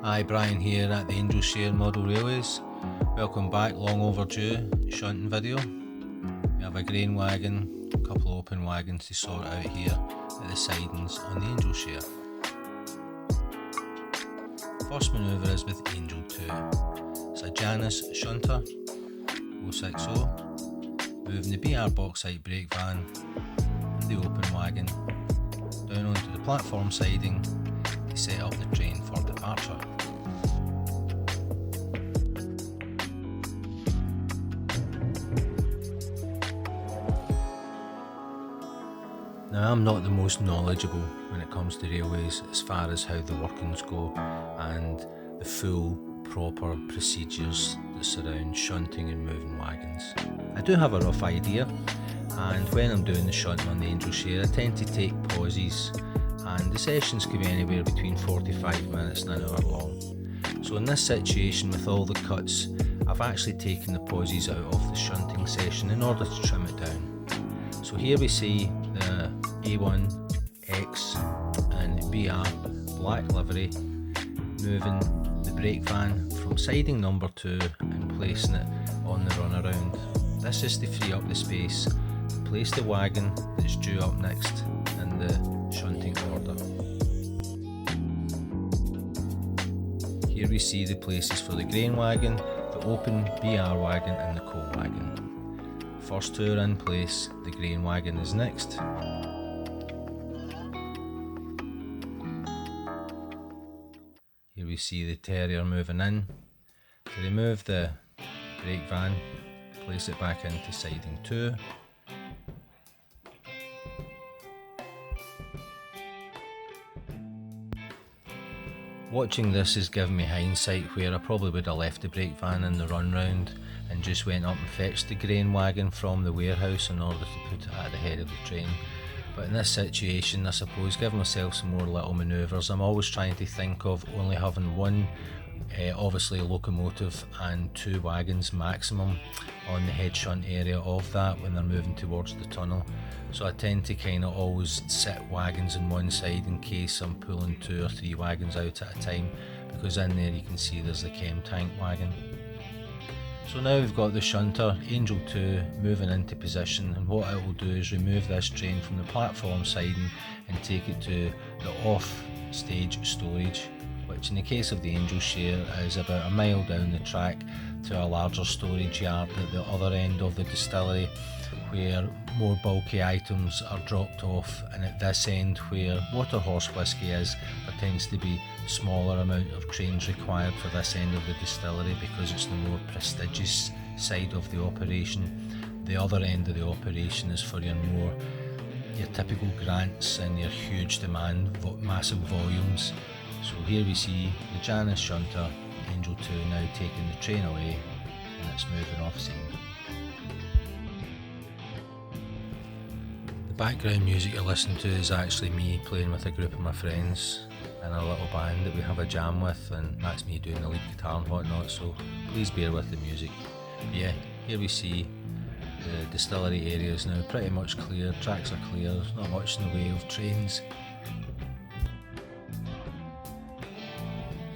Hi, Brian here at the Angel Share Model Railways. Welcome back, long overdue shunting video. We have a grain wagon, a couple of open wagons to sort out here at the sidings on the Angel Share. First manoeuvre is with Angel 2. It's a Janus shunter 060, moving the BR bauxite brake van and the open wagon down onto the platform siding to set up the train for departure. Now, I'm not the most knowledgeable when it comes to railways as far as how the workings go and the full proper procedures that surround shunting and moving wagons. I do have a rough idea, and when I'm doing the shunting on the Angel Share I tend to take pauses, and the sessions can be anywhere between 45 minutes and an hour long. So in this situation with all the cuts, I've actually taken the pauses out of the shunting session in order to trim it down. So here we see the A1, X and BR black livery moving the brake van from siding number 2 and placing it on the runaround. This is to free up the space to place the wagon that's due up next in the shunting order. Here we see the places for the grain wagon, the open BR wagon and the coal wagon. First two are in place, the grain wagon is next. Here we see the terrier moving in. To remove the brake van, place it back into siding 2. Watching this has given me hindsight where I probably would have left the brake van in the run round and just went up and fetched the grain wagon from the warehouse in order to put it at the head of the train. But in this situation, I suppose, give myself some more little manoeuvres. I'm always trying to think of only having one, obviously a locomotive and 2 wagons maximum on the head shunt area of that when they're moving towards the tunnel. So I tend to kind of always sit wagons on one side in case I'm pulling 2 or 3 wagons out at a time, because in there you can see there's the chem tank wagon. So now we've got the shunter, Angel 2, moving into position, and what it will do is remove this train from the platform siding and take it to the off-stage storage, which in the case of the Angel Share is about a mile down the track to a larger storage yard at the other end of the distillery, where more bulky items are dropped off, and at this end where water horse whisky is, there tends to be smaller amount of trains required for this end of the distillery because it's the more prestigious side of the operation. The other end of the operation is for your typical grants and your huge demand, massive volumes. So here we see the Janus shunter, Angel 2, now taking the train away, and it's moving off scene. The background music you listen to is actually me playing with a group of my friends in a little band that we have a jam with, and that's me doing the lead guitar and whatnot, so please bear with the music. But yeah, here we see the distillery area is now pretty much clear, tracks are clear, there's not much in the way of trains.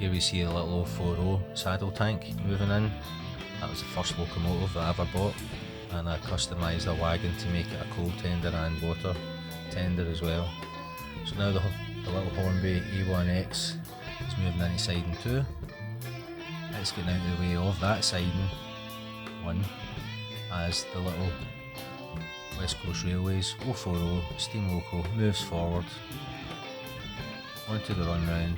Here we see a little 40 saddle tank moving in. That was the first locomotive that I ever bought, and I customised a wagon to make it a coal tender and water tender as well. So now the little Hornby A1X is moving into siding 2. It's getting out of the way of that siding 1 as the little West Coast Railways 040 steam loco moves forward onto the run round,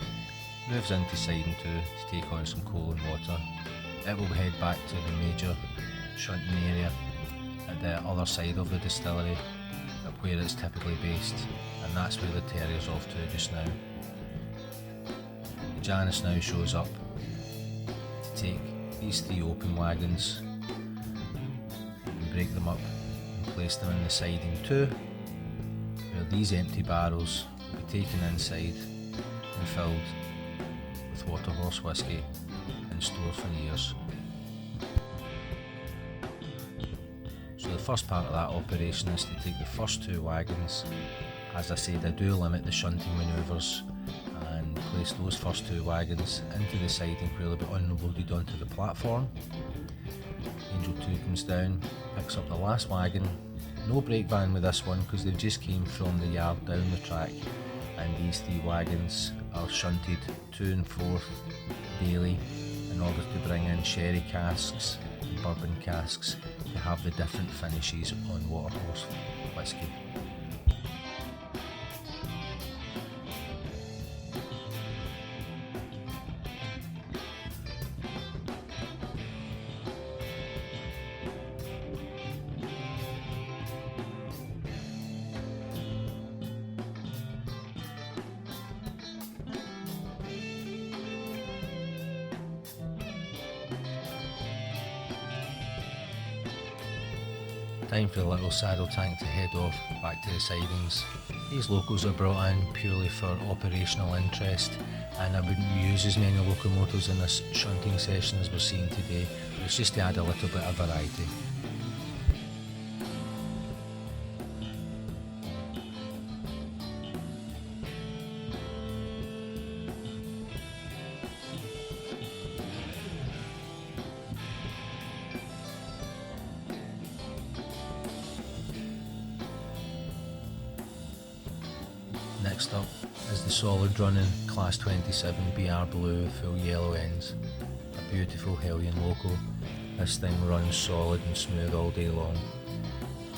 moves into siding 2 to take on some coal and water. It will head back to the major shunting area at the other side of the distillery, up where it's typically based, and that's where the terrier's off to just now. The Janus now shows up to take these 3 open wagons and break them up and place them in the siding 2, where these empty barrels will be taken inside and filled with water horse whisky and stored for years. So the first part of that operation is to take the first 2 wagons. As I said, I do limit the shunting manoeuvres and placed those first two wagons into the siding where they'll be unloaded onto the platform. Angel 2 comes down, picks up the last wagon. No brake van with this one because they've just came from the yard down the track, and these 3 wagons are shunted 2 and 4 daily in order to bring in sherry casks and bourbon casks to have the different finishes on Waterhorse whisky. Time for the little saddle tank to head off back to the sidings. These locos are brought in purely for operational interest, and I wouldn't use as many locomotives in this shunting session as we're seeing today, but it's just to add a little bit of variety. Next up is the solid running Class 27 BR Blue with full yellow ends. A beautiful Hellion loco. This thing runs solid and smooth all day long.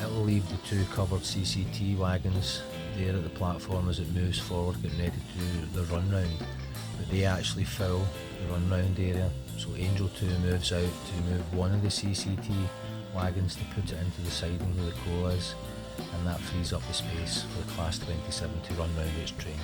It'll leave the 2 covered CCT wagons there at the platform as it moves forward, getting ready to do the run round. But they actually fill the run round area, so Angel 2 moves out to move one of the CCT wagons to put it into the siding where the coal is, and that frees up the space for the Class 27 to run round its train.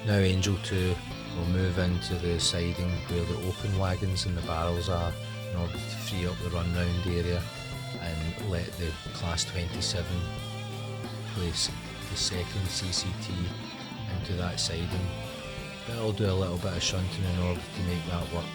Now Angel 2 will move into the siding where the open wagons and the barrels are in order to free up the run round area and let the Class 27 place the second CCT into that siding. But it'll do a little bit of shunting in order to make that work.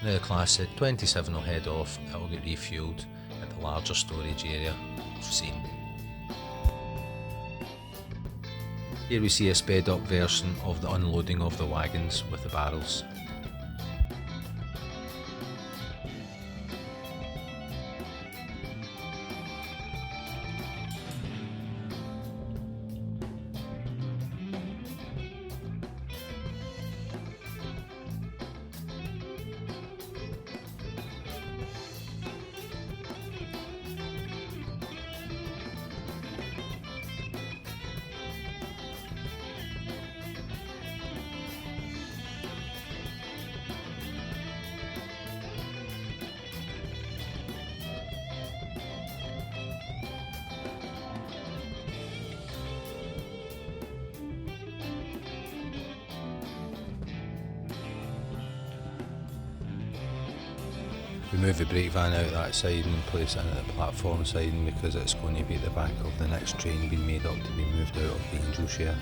Now the Class 27 will head off, it will get refuelled at the larger storage area we've seen. Here we see a sped up version of the unloading of the wagons with the barrels. We move the brake van out that side and place it in at the platform siding because it's going to be at the back of the next train being made up to be moved out of the Angel share.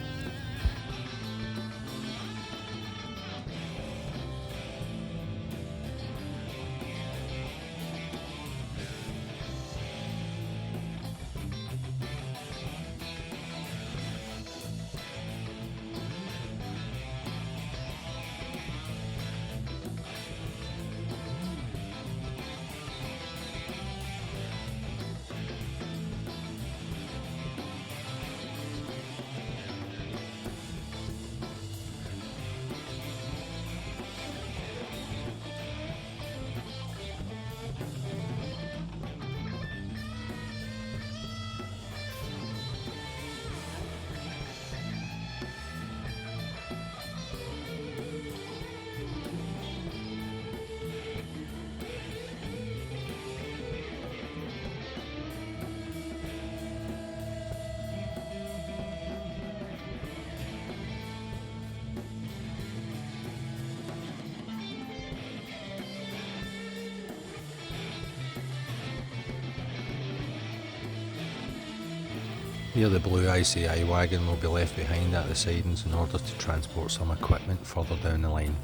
Here the blue ICI wagon will be left behind at the sidings in order to transport some equipment further down the line.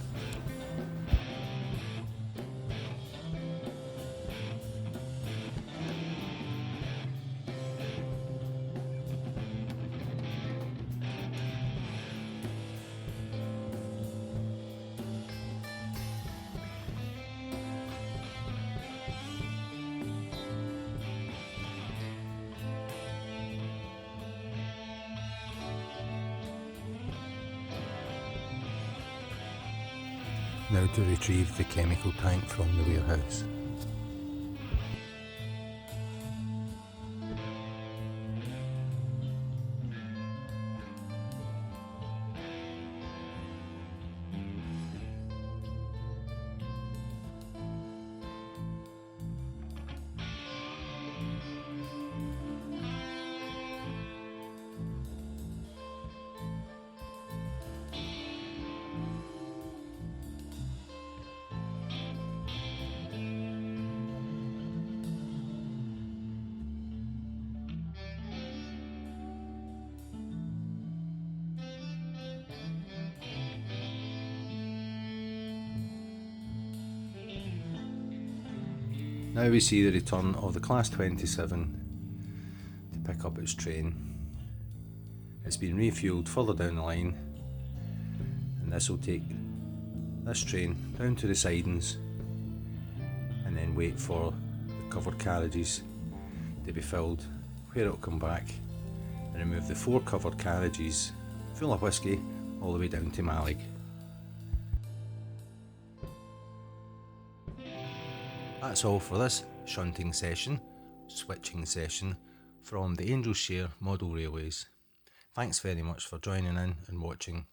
Now to retrieve the chemical tank from the warehouse. Now we see the return of the Class 27 to pick up its train. It's been refuelled further down the line, and this will take this train down to the sidings and then wait for the covered carriages to be filled, where it will come back and remove the 4 covered carriages full of whisky all the way down to Malig. That's all for this shunting session, switching session from the Angel Share Model Railways. Thanks very much for joining in and watching.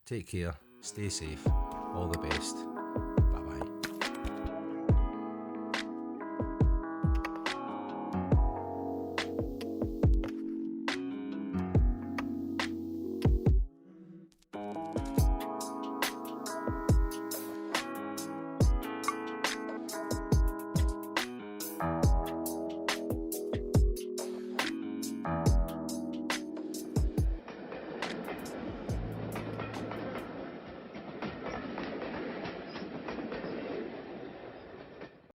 Take care, stay safe, all the best.